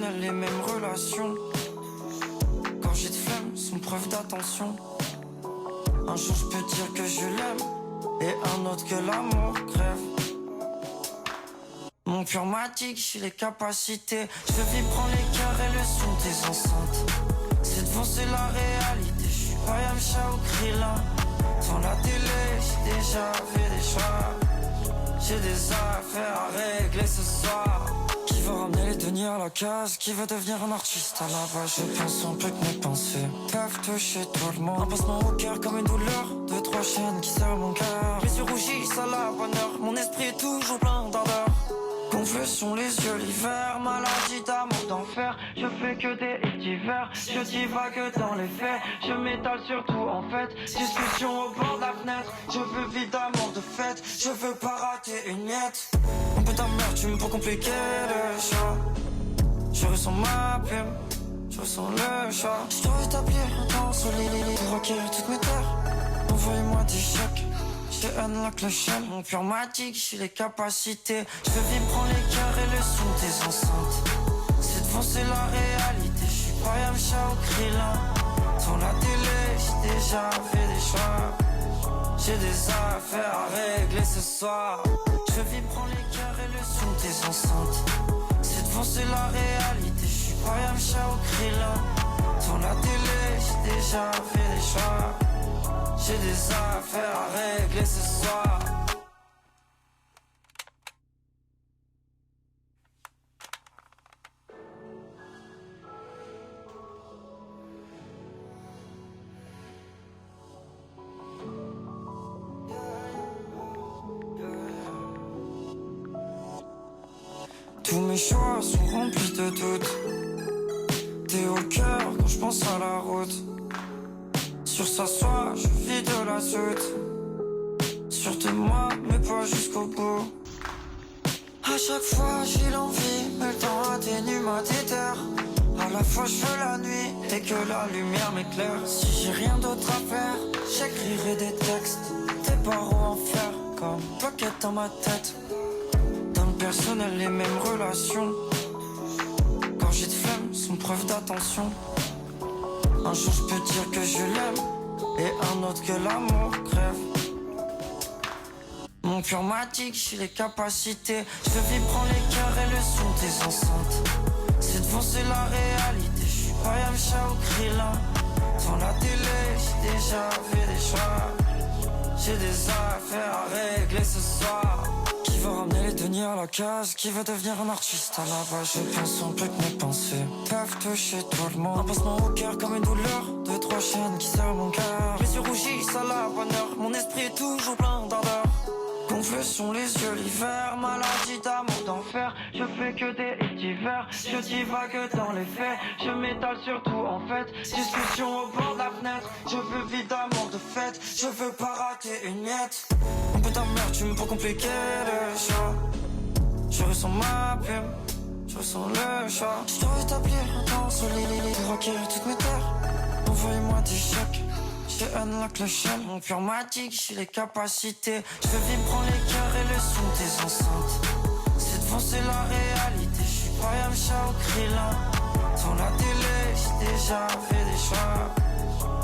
personnel, les mêmes relations. Quand j'ai de flemme, sont preuve d'attention. Un jour je peux dire que je l'aime, et un autre que l'amour crève. Mon cœur m'a dit que j'ai les capacités. Je vis prendre les cœurs et le son des enceintes. C'est devant, c'est la réalité. Je suis pas Yamcha ou Krillin. Devant la télé, j'ai déjà fait des choix. J'ai des affaires à régler ce soir. Qui veut ramener les deniers à la case? Qui veut devenir un artiste à la base? Je pense en plus que mes pensées peuvent toucher tout le monde. Un passement au cœur comme une douleur, deux, trois chaînes qui serrent mon cœur. Les yeux rougissent à la bonne heure, mon esprit est toujours plein d'ardeur. Gonflés sont les yeux l'hiver, maladie d'amour d'enfer. Je fais que des hits d'hiver, je divague dans les faits. Je m'étale surtout en fait, discussion au bord de la fenêtre. Je veux vivre d'amour de fête, je veux pas rater une miette. Mon putain de merde, tu me peux compliquer le choix. Je ressens ma plume, je ressens le choix. Je dois établir un temps solide pour requérir toutes mes terres. Envoyez-moi des chèques. Je unlock le shell, mon cœur m'a dit que j'ai les capacités. Je veux vivre prendre les cœurs et le son des enceintes. C'est devant, c'est la réalité. Je suis pas Yamcha ou Krillin. Devant la télé, j'ai déjà fait des choix. J'ai des affaires à régler ce soir. Je veux vivre prendre les cœurs et le son des enceintes. C'est devant, c'est la réalité. Je suis pas Yamcha ou Krillin. Devant la télé, j'ai déjà fait des choix. J'ai des affaires à régler ce soir. Tous mes choix sont remplis de doutes. T'es au cœur quand je pense à la route. Sur sa soie, je vis de la soute. Sur tes moi, mais pas jusqu'au bout. À chaque fois j'ai l'envie, mais le temps atténue ma déterre. À la fois je veux la nuit et que la lumière m'éclaire. Si j'ai rien d'autre à faire, j'écrirai des textes. Des barreaux en fer, comme plaquettes dans ma tête. Dans le personnel, les mêmes relations. Quand j'ai de flemme, sont preuve d'attention. Un jour je peux dire que je l'aime, et un autre que l'amour crève. Mon cœur m'a dit que j'ai les capacités. Je veux vivre prendre les cœurs et le son des enceintes. C'est devant, c'est la réalité. Je suis pas Yamcha ou Krillin. Devant la télé, j'ai déjà fait des choix. J'ai des affaires à régler ce soir. Qui veut ramener les deniers à la case? Qui veut devenir un artiste à la base? Je pense en plus que mes pensées peuvent toucher tout le monde. Un passement au cœur comme une douleur, deux, trois chaînes qui serrent mon cœur. Les yeux rougissent à la bonne heure, mon esprit est toujours plein d'ardeur. Gonflés sont les yeux l'hiver, maladie d'amour d'enfer. Je fais que des hits d'hiver, je divague dans les faits. Je m'étale surtout en fait, discussion au bord de la fenêtre. Je veux vivre d'amour de fête, je veux pas rater une miette. Mon putain de merde, tu me peux compliquer le choix. Je ressens ma plume, je ressens le choix. Je dois établir un temps solide pour requérir toutes mes terres. Envoyez-moi des chèques. Je unlock le shell, mon cœur m'a dit que j'ai les capacités. Je veux vivre prendre les cœurs et le son des enceintes. C'est devant, c'est la réalité. Je suis pas Yamcha ou Krillin. Devant la télé, j'ai déjà fait des choix.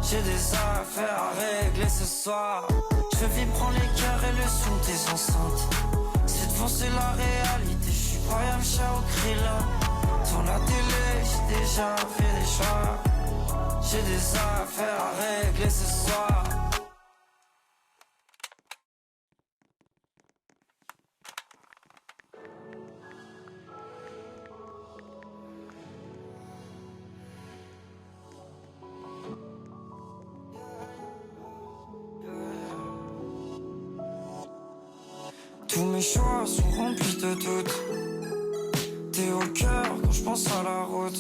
J'ai des affaires à régler ce soir. Je veux vivre prendre les cœurs et le son des enceintes. C'est devant, c'est la réalité. Je suis pas Yamcha ou Krillin. Devant la télé, j'ai déjà fait des choix. J'ai des affaires à régler ce soir. Tous mes choix sont remplis de doutes. T'es au cœur quand je pense à la route.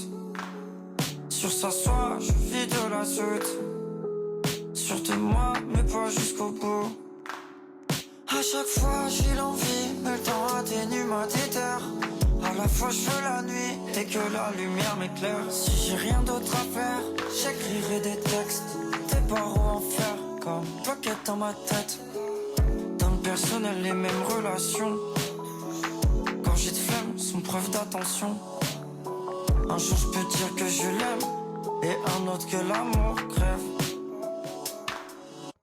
Sur sa soie, je vis de la soute. Sur tes moi, mais pas jusqu'au bout. À chaque fois j'ai l'envie, mais le temps atténue ma déterre. À la fois je veux la nuit et que la lumière m'éclaire. Si j'ai rien d'autre à faire, j'écrirai des textes. Des barreaux en fer, comme plaquettes dans ma tête. Dans le personnel, les mêmes relations. Quand j'ai de flemme, sont preuve d'attention. Un jour je peux dire que je l'aime, et un autre que l'amour crève.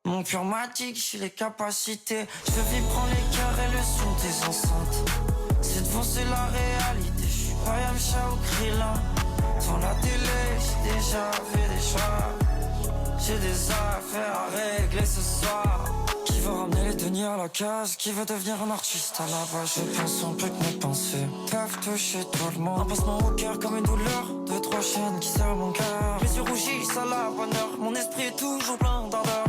Mon cœur m'a dit que j'ai les capacités. Je vis, prends les cœurs et le son des enceintes. Cette fois c'est la réalité, je suis pas Yamcha ou Krillin. Dans la télé, j'ai déjà fait des choix. J'ai des affaires à régler ce soir. Qui veut ramener les deniers à la case? Qui veut devenir un artiste à la base? Je pense un peu que mes pensées peuvent toucher tout le monde. Un passement au cœur comme une douleur, deux, trois chaînes qui serrent mon cœur. Les yeux rougissent à la bonne heure, mon esprit est toujours plein d'ardeur.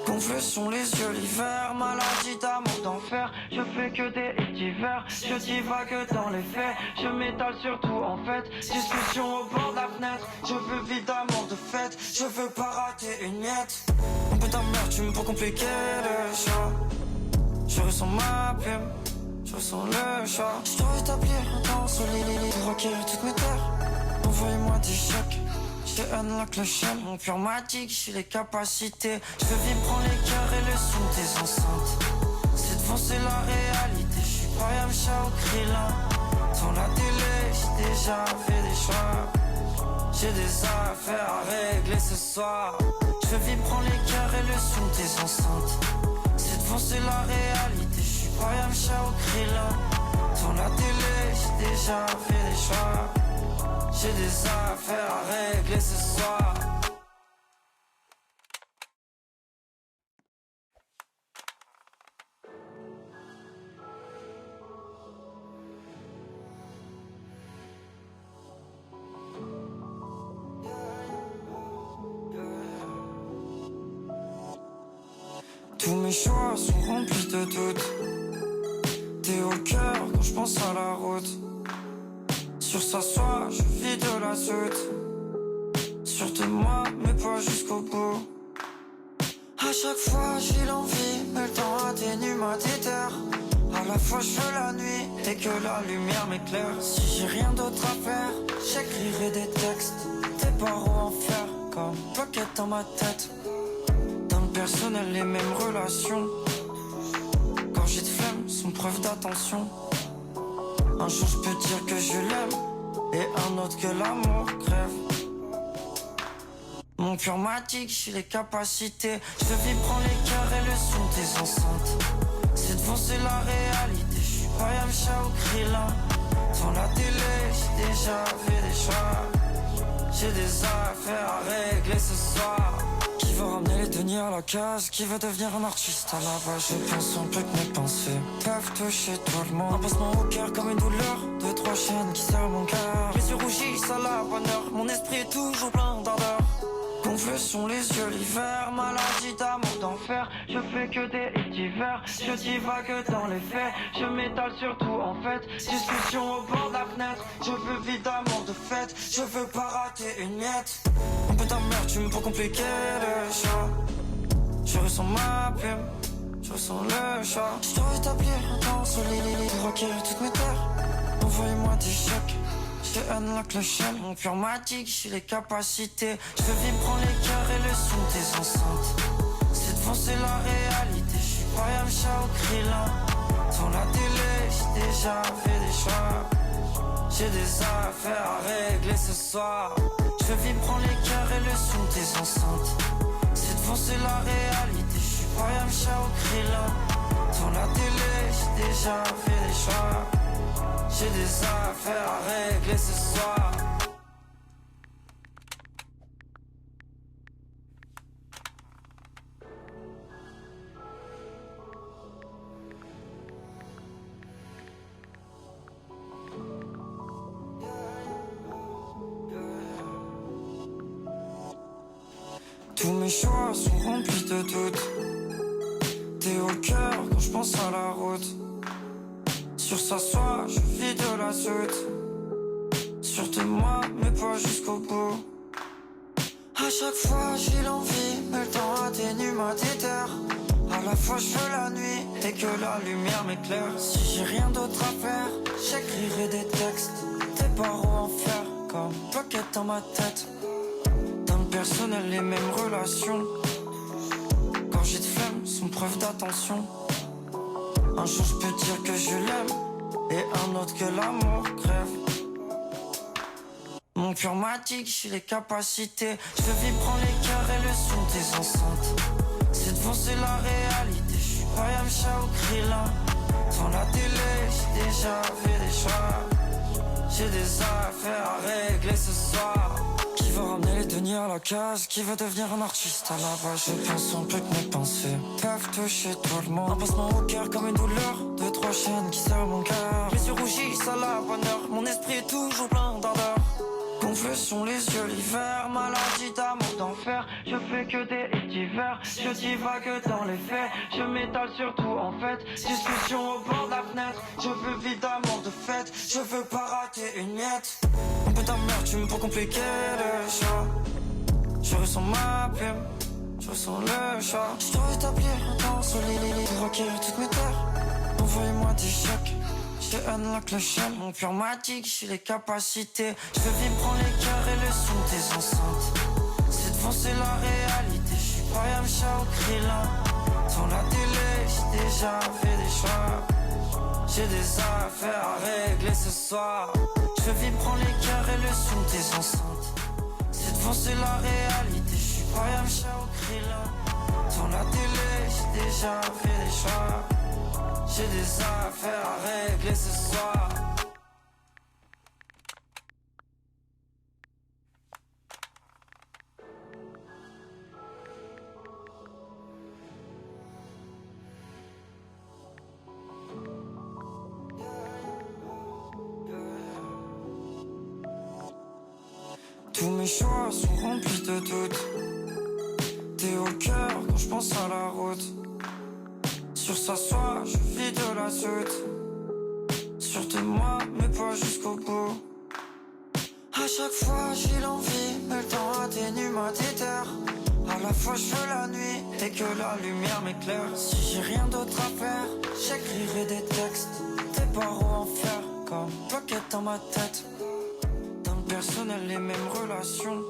Gonflés sont les yeux l'hiver, maladie d'amour d'enfer. Je fais que des hits d'hiver, je divague dans les faits. Je m'étale surtout en fait, discussion au bord de la fenêtre. Je veux vivre d'amour de fête, je veux pas rater une miette. Un peu d'amertume pour compliquer le choix. Je ressens ma plume, je ressens le choix. Je dois établir un temps solide pour acquérir toutes mes terres. Envoyez-moi des chèques, je unlock le chaîne. Mon cœur m'a dit que j'ai les capacités. Je veux vivre, prends les cœurs et le son des enceintes. Cette fois c'est la réalité, je suis pas Yamcha ou Krillin. Dans la télé, j'ai déjà fait des choix. J'ai des affaires à régler ce soir. Je veux vivre, prends les cœurs et le son des enceintes. Cette fois c'est la réalité, je suis pas Yamcha ou Krillin. Dans la télé, j'ai déjà fait des choix. J'ai des affaires à régler ce soir. Tous mes choix sont remplis de doutes. T'es au cœur quand je pense à la route. Sur sa soie, je vis de la soute. Sur de moi, mais pas jusqu'au bout. À chaque fois j'ai l'envie, mais le temps atténue ma déterre. À la fois je veux la nuit et que la lumière m'éclaire. Si j'ai rien d'autre à faire, j'écrirai des textes. Des barreaux en fer comme plaquettes dans ma tête. Dans le personnel les mêmes relations. Gorgées de flemme sont preuve d'attention. Un jour je peux dire que je l'aime, et un autre que l'amour crève. Mon cœur m'a dit que j'ai les capacités. Je veux vivre, prends les cœurs et le son des enceintes. Cette fois c'est la réalité, je suis pas Yamcha ou Krillin. Dans la télé, j'ai déjà fait des choix. J'ai des affaires à régler ce soir. Qui veut ramener les deniers à la case? Qui veut devenir un artiste à la base? Je pense un peu que mes pensées peuvent toucher tout le monde. Un passement au cœur comme une douleur, deux, trois chaînes qui serrent mon cœur. Les yeux rougissent à la bonne heure, mon esprit est toujours plein d'ardeur. Gonflés sont les yeux l'hiver, maladie d'amour d'enfer. Je fais que des hits d'hiver, je divague dans les faits. Je m'étale surtout en fait, discussion au bord de la fenêtre. Je veux vivre d'amour de fête, je veux pas rater une miette. Un peu d'amertume pour compliquer le choix. Je ressens ma plume, je ressens le choix. Je dois établir un temps solide pour acquérir toutes mes terres. Envoyez-moi des chèques, je unlock le chaîne. Mon cœur m'a dit que j'ai les capacités. Je veux vivre, prends les cœurs et le son des enceintes. Cette fois c'est la réalité, je suis pas Yamcha ou Krillin. Dans la télé, j'ai déjà fait des choix. J'ai des affaires à régler ce soir. Je veux vivre, prends les cœurs et le son des enceintes. Cette fois c'est la réalité, je suis pas Yamcha ou Krillin. Dans la télé, j'ai déjà fait des choix. J'ai des affaires à régler ce soir. Tous mes choix sont remplis de doutes. T'es au cœur quand je pense à la route. Sur sa soie, je vis de la soute. Sur de moi, mais pas jusqu'au bout. À chaque fois j'ai l'envie, mais le temps atténue ma déterre. À la fois je veux la nuit et que la lumière m'éclaire. Si j'ai rien d'autre à faire, j'écrirai des textes. Des barreaux en fer comme plaquettes dans ma tête. Dans le personnel les mêmes relations. Gorgées de flemme sont preuve d'attention. Un jour je peux dire que je l'aime, et un autre que l'amour crève. Mon cœur m'a dit que j'ai les capacités. Je vis prendre les cœurs et le son des enceintes. C'est devant, c'est la réalité. Je suis pas Yamcha ou Krillin. Devant la télé, j'ai déjà fait des choix. J'ai des affaires à régler ce soir. Qui veut ramener les deniers à la case? Qui veut devenir un artiste à la base? Je pense en plus que mes pensées peuvent toucher tout le monde. Un passement au cœur comme une douleur. Deux, trois chaînes qui serrent mon cœur. Les yeux rougissent à la bonne heure. Mon esprit est toujours plein d'ardeur. Gonflés sont les yeux l'hiver, maladie d'amour d'enfer. Je fais que des hits d'hiver, je divague dans les faits. Je m'étale surtout en fait, discussion au bord de la fenêtre. Je veux vivre d'amour de fête, je veux pas rater une miette. Un peu ta mère, tu me peux compliquer le choix. Je ressens ma plume, je ressens le choix. Je dois établir un temps solide pour requérir toutes mes terres. Envoyez-moi des chèques. J'ai unlock le shell, mon cœur m'a dit que j'ai les capacités. Je veux vivre prendre les cœurs et le son des enceintes. C'est devant, c'est la réalité. Je suis pas Yamcha ou Krillin. Dans la télé, j'ai déjà fait des choix. J'ai des affaires à régler ce soir. Je veux vivre prendre les cœurs et le son des enceintes. C'est devant, c'est la réalité. Je suis pas Yamcha ou Krillin. Dans la télé, j'ai déjà fait des choix. J'ai des affaires à régler ce soir. Tous mes choix sont remplis de doutes. T'es au cœur quand je pense à la route. Sur sa soie, je vis de la soute. Sur de moi, mais pas jusqu'au bout. À chaque fois j'ai l'envie, mais le temps atténue ma déterre. À la fois je veux la nuit et que la lumière m'éclaire. Si j'ai rien d'autre à faire, j'écrirai des textes. Des barreaux en fer, comme pocket dans ma tête. Dans le personnel, les mêmes relations.